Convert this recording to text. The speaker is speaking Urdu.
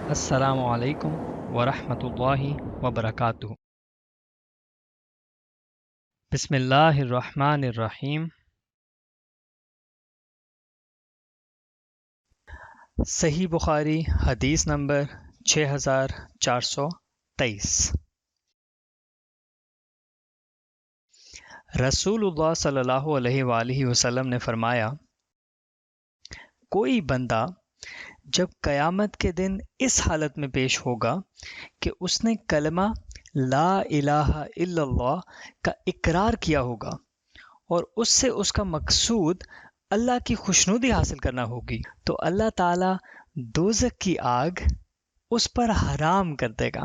السلام علیکم ورحمۃ اللہ وبرکاتہ۔ بسم اللہ الرحمن الرحیم۔ صحیح بخاری حدیث نمبر 6423۔ رسول اللہ صلی اللہ علیہ وآلہ وسلم نے فرمایا، کوئی بندہ جب قیامت کے دن اس حالت میں پیش ہوگا کہ اس نے کلمہ لا الہ الا اللہ کا اقرار کیا ہوگا اور اس سے اس کا مقصود اللہ کی خوشنودی حاصل کرنا ہوگی، تو اللہ تعالیٰ دوزخ کی آگ اس پر حرام کر دے گا۔